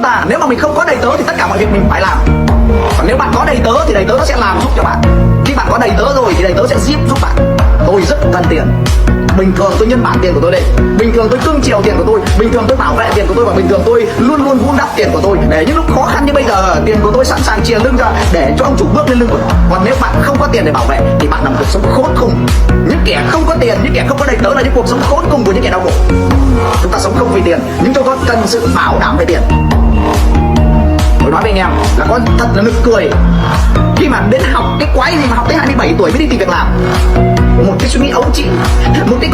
ta. Nếu mà mình không có đầy tớ thì tất cả mọi việc mình phải làm. Còn nếu bạn có đầy tớ thì đầy tớ nó sẽ làm giúp cho bạn. Khi bạn có đầy tớ rồi thì đầy tớ sẽ giúp bạn. Tôi rất cần tiền. Bình thường tôi nhân bản tiền của tôi đây. Bình thường tôi cưng chiều tiền của tôi. Bình thường tôi bảo vệ tiền của tôi. Và bình thường tôi luôn luôn vun đắp tiền của tôi. Để những lúc khó khăn như bây giờ, tiền của tôi sẵn sàng chìa lưng ra để cho ông chủ bước lên lưng của nó. Còn nếu bạn không có tiền để bảo vệ thì bạn làm cuộc sống khốn cùng. Những kẻ không có tiền, những kẻ không có đầy tớ là những cuộc sống khốn cùng của những kẻ đau khổ. Chúng ta sống không vì tiền, nhưng chúng ta cần sự bảo đảm về tiền. Tôi nói với anh em là có thật là nực cười khi mà đến học cái quái gì mà học tới 27 tuổi mới đi tìm việc làm. Một cái suy nghĩ ấu trĩ, một cái